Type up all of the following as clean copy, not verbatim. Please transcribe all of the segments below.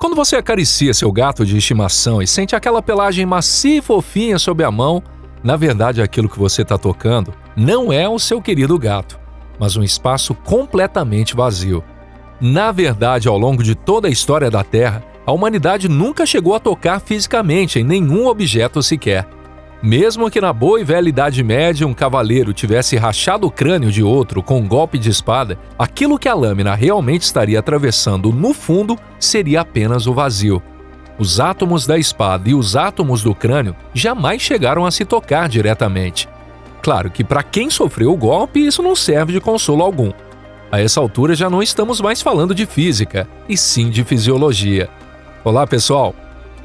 Quando você acaricia seu gato de estimação e sente aquela pelagem macia e fofinha sob a mão, na verdade aquilo que você está tocando não é o seu querido gato, mas um espaço completamente vazio. Na verdade, ao longo de toda a história da Terra, a humanidade nunca chegou a tocar fisicamente em nenhum objeto sequer. Mesmo que na boa e velha Idade Média um cavaleiro tivesse rachado o crânio de outro com um golpe de espada, aquilo que a lâmina realmente estaria atravessando no fundo seria apenas o vazio. Os átomos da espada e os átomos do crânio jamais chegaram a se tocar diretamente. Claro que para quem sofreu o golpe isso não serve de consolo algum. A essa altura já não estamos mais falando de física, e sim de fisiologia. Olá pessoal!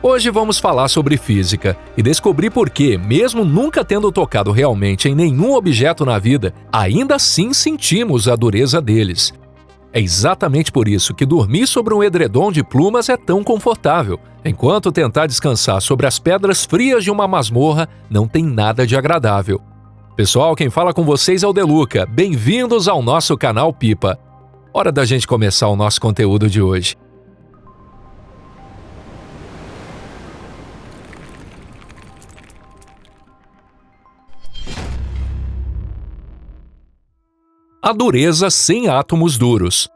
Hoje vamos falar sobre física e descobrir por que, mesmo nunca tendo tocado realmente em nenhum objeto na vida, ainda assim sentimos a dureza deles. É exatamente por isso que dormir sobre um edredom de plumas é tão confortável, enquanto tentar descansar sobre as pedras frias de uma masmorra não tem nada de agradável. Pessoal, quem fala com vocês é o Deluca. Bem-vindos ao nosso canal Pipa. Hora da gente começar o nosso conteúdo de hoje. A dureza sem átomos duros.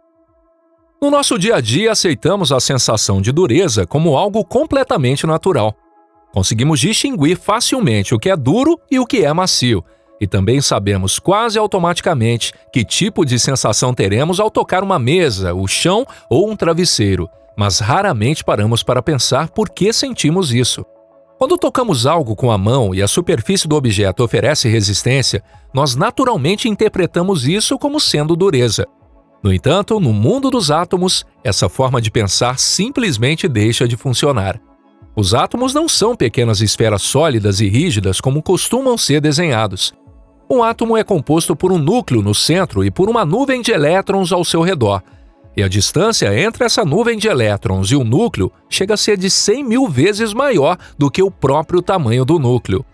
No nosso dia a dia, aceitamos a sensação de dureza como algo completamente natural. Conseguimos distinguir facilmente o que é duro e o que é macio, e também sabemos quase automaticamente que tipo de sensação teremos ao tocar uma mesa, o chão ou um travesseiro, mas raramente paramos para pensar por que sentimos isso. Quando tocamos algo com a mão e a superfície do objeto oferece resistência, nós naturalmente interpretamos isso como sendo dureza. No entanto, no mundo dos átomos, essa forma de pensar simplesmente deixa de funcionar. Os átomos não são pequenas esferas sólidas e rígidas como costumam ser desenhados. Um átomo é composto por um núcleo no centro e por uma nuvem de elétrons ao seu redor. E a distância entre essa nuvem de elétrons e o núcleo chega a ser de 100.000 vezes maior do que o próprio tamanho do núcleo.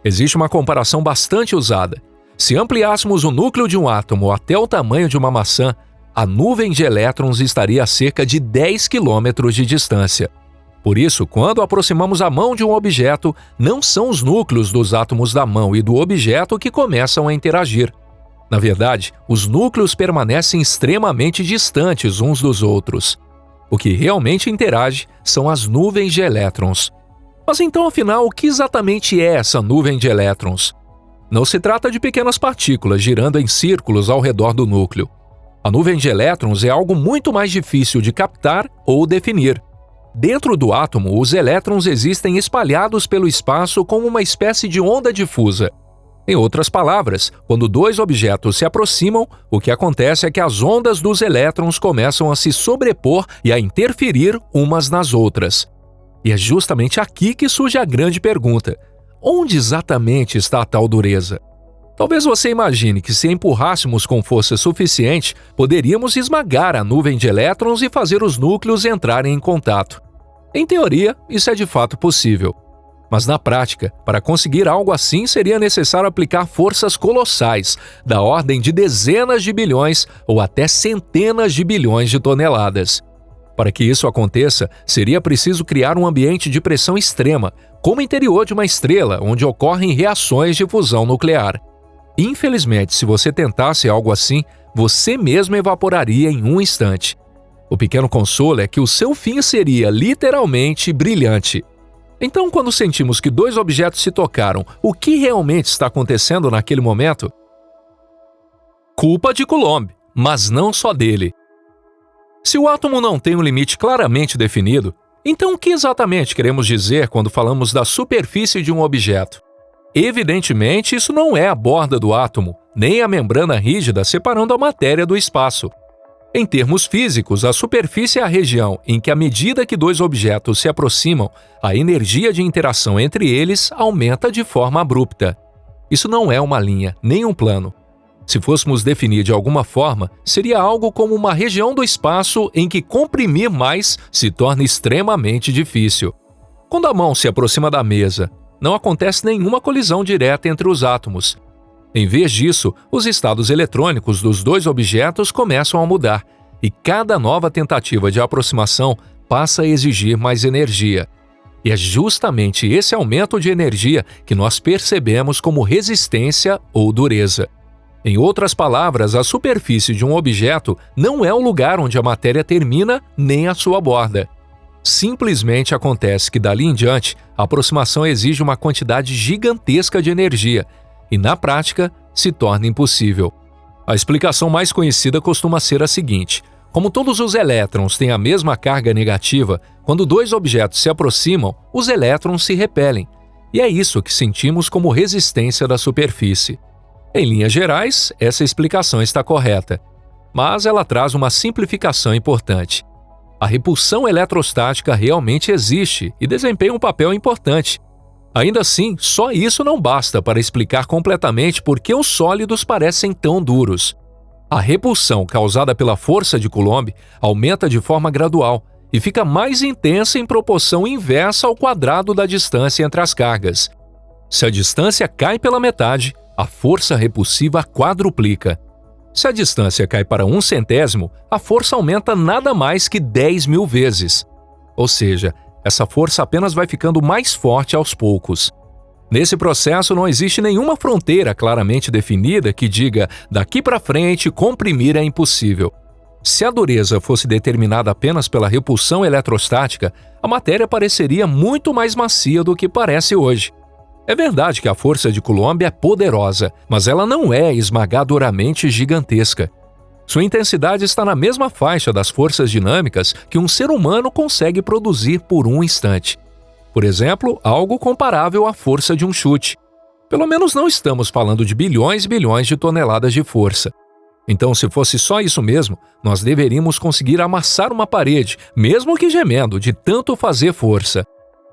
Existe uma comparação bastante usada. Se ampliássemos o núcleo de um átomo até o tamanho de uma maçã, a nuvem de elétrons estaria a cerca de 10 km de distância. Por isso, quando aproximamos a mão de um objeto, não são os núcleos dos átomos da mão e do objeto que começam a interagir. Na verdade, os núcleos permanecem extremamente distantes uns dos outros. O que realmente interage são as nuvens de elétrons. Mas então, afinal, o que exatamente é essa nuvem de elétrons? Não se trata de pequenas partículas girando em círculos ao redor do núcleo. A nuvem de elétrons é algo muito mais difícil de captar ou definir. Dentro do átomo, os elétrons existem espalhados pelo espaço como uma espécie de onda difusa. Em outras palavras, quando dois objetos se aproximam, o que acontece é que as ondas dos elétrons começam a se sobrepor e a interferir umas nas outras. E é justamente aqui que surge a grande pergunta: onde exatamente está a tal dureza? Talvez você imagine que se empurrássemos com força suficiente, poderíamos esmagar a nuvem de elétrons e fazer os núcleos entrarem em contato. Em teoria, isso é de fato possível. Mas na prática, para conseguir algo assim seria necessário aplicar forças colossais, da ordem de dezenas de bilhões ou até centenas de bilhões de toneladas. Para que isso aconteça, seria preciso criar um ambiente de pressão extrema, como o interior de uma estrela, onde ocorrem reações de fusão nuclear. Infelizmente, se você tentasse algo assim, você mesmo evaporaria em um instante. O pequeno consolo é que o seu fim seria literalmente brilhante. Então, quando sentimos que dois objetos se tocaram, o que realmente está acontecendo naquele momento? Culpa de Coulomb, mas não só dele. Se o átomo não tem um limite claramente definido, então o que exatamente queremos dizer quando falamos da superfície de um objeto? Evidentemente, isso não é a borda do átomo, nem a membrana rígida separando a matéria do espaço. Em termos físicos, a superfície é a região em que, à medida que dois objetos se aproximam, a energia de interação entre eles aumenta de forma abrupta. Isso não é uma linha, nem um plano. Se fôssemos definir de alguma forma, seria algo como uma região do espaço em que comprimir mais se torna extremamente difícil. Quando a mão se aproxima da mesa, não acontece nenhuma colisão direta entre os átomos. Em vez disso, os estados eletrônicos dos dois objetos começam a mudar, e cada nova tentativa de aproximação passa a exigir mais energia. E é justamente esse aumento de energia que nós percebemos como resistência ou dureza. Em outras palavras, a superfície de um objeto não é o lugar onde a matéria termina nem a sua borda. Simplesmente acontece que dali em diante, a aproximação exige uma quantidade gigantesca de energia e, na prática, se torna impossível. A explicação mais conhecida costuma ser a seguinte: como todos os elétrons têm a mesma carga negativa, quando dois objetos se aproximam, os elétrons se repelem, e é isso que sentimos como resistência da superfície. Em linhas gerais, essa explicação está correta, mas ela traz uma simplificação importante. A repulsão eletrostática realmente existe e desempenha um papel importante. Ainda assim, só isso não basta para explicar completamente por que os sólidos parecem tão duros. A repulsão causada pela força de Coulomb aumenta de forma gradual e fica mais intensa em proporção inversa ao quadrado da distância entre as cargas. Se a distância cai pela metade, a força repulsiva quadruplica. Se a distância cai para 1/100, a força aumenta nada mais que 10.000 vezes. Ou seja, essa força apenas vai ficando mais forte aos poucos. Nesse processo não existe nenhuma fronteira claramente definida que diga daqui para frente comprimir é impossível. Se a dureza fosse determinada apenas pela repulsão eletrostática, a matéria pareceria muito mais macia do que parece hoje. É verdade que a força de Coulomb é poderosa, mas ela não é esmagadoramente gigantesca. Sua intensidade está na mesma faixa das forças dinâmicas que um ser humano consegue produzir por um instante. Por exemplo, algo comparável à força de um chute. Pelo menos não estamos falando de bilhões e bilhões de toneladas de força. Então, se fosse só isso mesmo, nós deveríamos conseguir amassar uma parede, mesmo que gemendo, de tanto fazer força.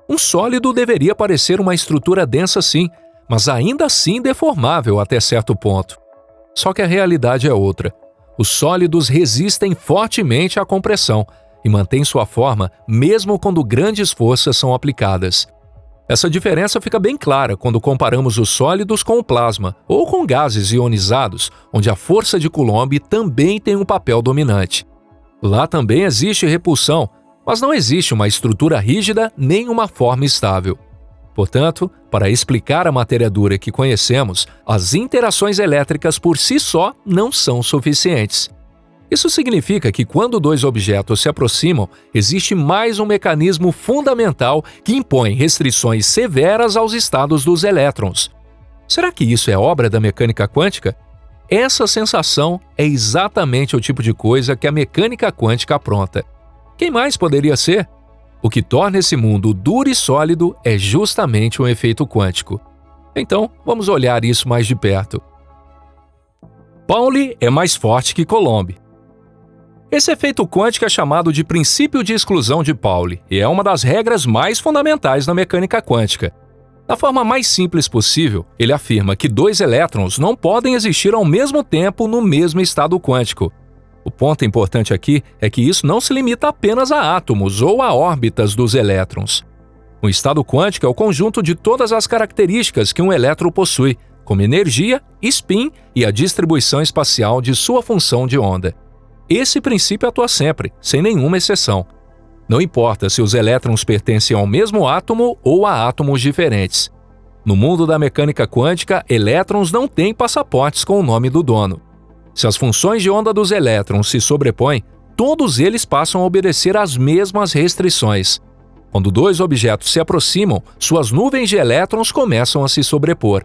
Um sólido deveria parecer uma estrutura densa sim, mas ainda assim deformável até certo ponto. Só que a realidade é outra. Os sólidos resistem fortemente à compressão e mantêm sua forma mesmo quando grandes forças são aplicadas. Essa diferença fica bem clara quando comparamos os sólidos com o plasma ou com gases ionizados, onde a força de Coulomb também tem um papel dominante. Lá também existe repulsão, mas não existe uma estrutura rígida nem uma forma estável. Portanto, para explicar a matéria dura que conhecemos, as interações elétricas por si só não são suficientes. Isso significa que quando dois objetos se aproximam, existe mais um mecanismo fundamental que impõe restrições severas aos estados dos elétrons. Será que isso é obra da mecânica quântica? Essa sensação é exatamente o tipo de coisa que a mecânica quântica apronta. Quem mais poderia ser? O que torna esse mundo duro e sólido é justamente um efeito quântico. Então, vamos olhar isso mais de perto. Pauli é mais forte que Coulomb. Esse efeito quântico é chamado de princípio de exclusão de Pauli e é uma das regras mais fundamentais da mecânica quântica. Da forma mais simples possível, ele afirma que dois elétrons não podem existir ao mesmo tempo no mesmo estado quântico. O ponto importante aqui é que isso não se limita apenas a átomos ou a órbitas dos elétrons. Um estado quântico é o conjunto de todas as características que um elétron possui, como energia, spin e a distribuição espacial de sua função de onda. Esse princípio atua sempre, sem nenhuma exceção. Não importa se os elétrons pertencem ao mesmo átomo ou a átomos diferentes. No mundo da mecânica quântica, elétrons não têm passaportes com o nome do dono. Se as funções de onda dos elétrons se sobrepõem, todos eles passam a obedecer às mesmas restrições. Quando dois objetos se aproximam, suas nuvens de elétrons começam a se sobrepor.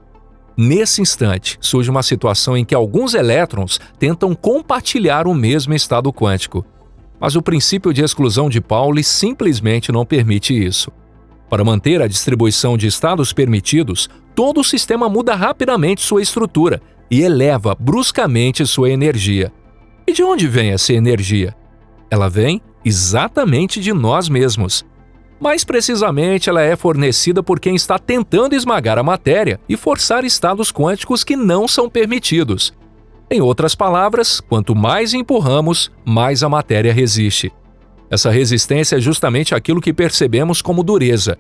Nesse instante, surge uma situação em que alguns elétrons tentam compartilhar o mesmo estado quântico. Mas o princípio de exclusão de Pauli simplesmente não permite isso. Para manter a distribuição de estados permitidos, todo o sistema muda rapidamente sua estrutura e eleva bruscamente sua energia. E de onde vem essa energia? Ela vem exatamente de nós mesmos. Mais precisamente, ela é fornecida por quem está tentando esmagar a matéria e forçar estados quânticos que não são permitidos. Em outras palavras, quanto mais empurramos, mais a matéria resiste. Essa resistência é justamente aquilo que percebemos como dureza.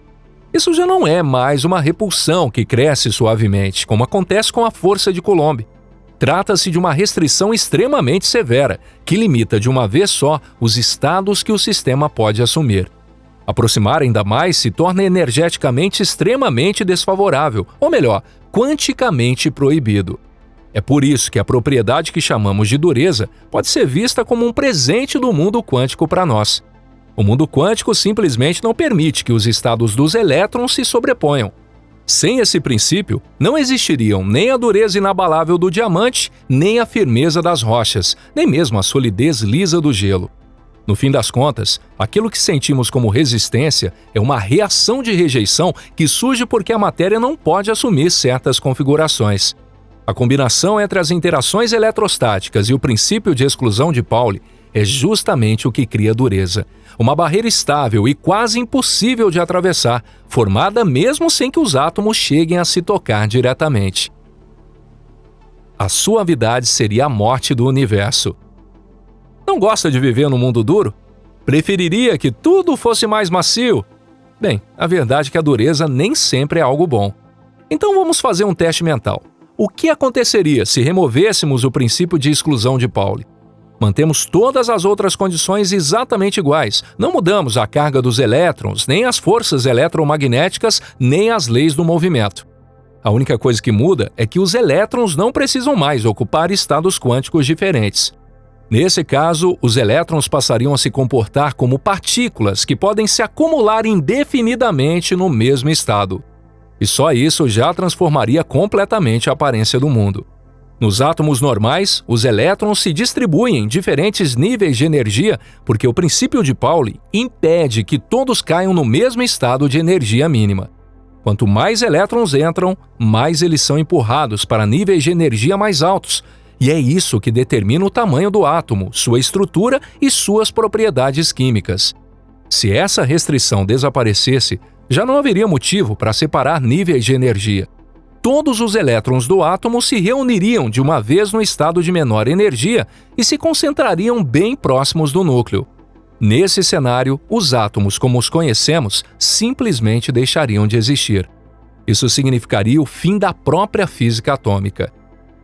Isso já não é mais uma repulsão que cresce suavemente, como acontece com a força de Coulomb. Trata-se de uma restrição extremamente severa, que limita de uma vez só os estados que o sistema pode assumir. Aproximar ainda mais se torna energeticamente extremamente desfavorável, ou melhor, quanticamente proibido. É por isso que a propriedade que chamamos de dureza pode ser vista como um presente do mundo quântico para nós. O mundo quântico simplesmente não permite que os estados dos elétrons se sobreponham. Sem esse princípio, não existiriam nem a dureza inabalável do diamante, nem a firmeza das rochas, nem mesmo a solidez lisa do gelo. No fim das contas, aquilo que sentimos como resistência é uma reação de rejeição que surge porque a matéria não pode assumir certas configurações. A combinação entre as interações eletrostáticas e o princípio de exclusão de Pauli é justamente o que cria dureza. Uma barreira estável e quase impossível de atravessar, formada mesmo sem que os átomos cheguem a se tocar diretamente. A suavidade seria a morte do universo. Não gosta de viver no mundo duro? Preferiria que tudo fosse mais macio? Bem, a verdade é que a dureza nem sempre é algo bom. Então vamos fazer um teste mental. O que aconteceria se removêssemos o princípio de exclusão de Pauli? Mantemos todas as outras condições exatamente iguais. Não mudamos a carga dos elétrons, nem as forças eletromagnéticas, nem as leis do movimento. A única coisa que muda é que os elétrons não precisam mais ocupar estados quânticos diferentes. Nesse caso, os elétrons passariam a se comportar como partículas que podem se acumular indefinidamente no mesmo estado. E só isso já transformaria completamente a aparência do mundo. Nos átomos normais, os elétrons se distribuem em diferentes níveis de energia porque o princípio de Pauli impede que todos caiam no mesmo estado de energia mínima. Quanto mais elétrons entram, mais eles são empurrados para níveis de energia mais altos, e é isso que determina o tamanho do átomo, sua estrutura e suas propriedades químicas. Se essa restrição desaparecesse, já não haveria motivo para separar níveis de energia. Todos os elétrons do átomo se reuniriam de uma vez no estado de menor energia e se concentrariam bem próximos do núcleo. Nesse cenário, os átomos como os conhecemos simplesmente deixariam de existir. Isso significaria o fim da própria física atômica.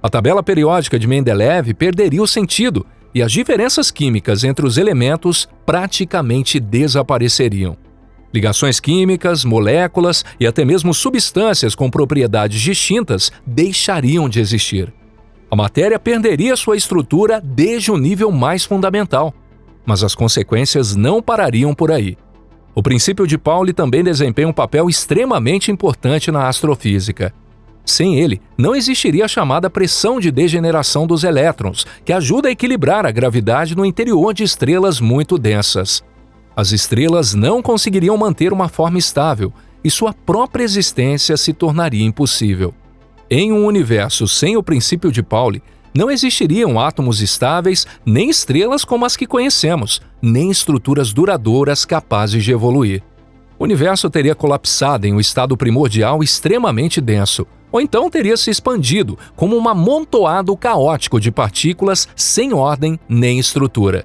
A tabela periódica de Mendeleev perderia o sentido e as diferenças químicas entre os elementos praticamente desapareceriam. Ligações químicas, moléculas e até mesmo substâncias com propriedades distintas deixariam de existir. A matéria perderia sua estrutura desde o nível mais fundamental, mas as consequências não parariam por aí. O princípio de Pauli também desempenha um papel extremamente importante na astrofísica. Sem ele, não existiria a chamada pressão de degeneração dos elétrons, que ajuda a equilibrar a gravidade no interior de estrelas muito densas. As estrelas não conseguiriam manter uma forma estável e sua própria existência se tornaria impossível. Em um universo sem o princípio de Pauli, não existiriam átomos estáveis, nem estrelas como as que conhecemos, nem estruturas duradouras capazes de evoluir. O universo teria colapsado em um estado primordial extremamente denso, ou então teria se expandido como um amontoado caótico de partículas sem ordem nem estrutura.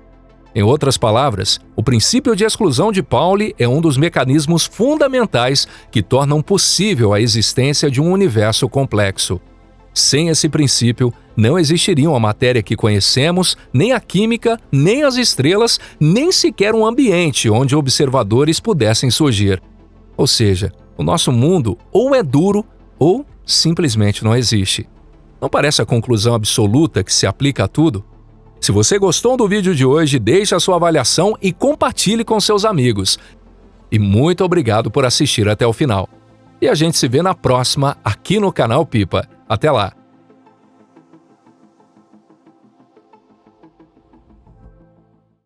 Em outras palavras, o princípio de exclusão de Pauli é um dos mecanismos fundamentais que tornam possível a existência de um universo complexo. Sem esse princípio, não existiriam a matéria que conhecemos, nem a química, nem as estrelas, nem sequer um ambiente onde observadores pudessem surgir. Ou seja, o nosso mundo ou é duro ou simplesmente não existe. Não parece a conclusão absoluta que se aplica a tudo? Se você gostou do vídeo de hoje, deixe a sua avaliação e compartilhe com seus amigos. E muito obrigado por assistir até o final. E a gente se vê na próxima aqui no canal Pipa. Até lá!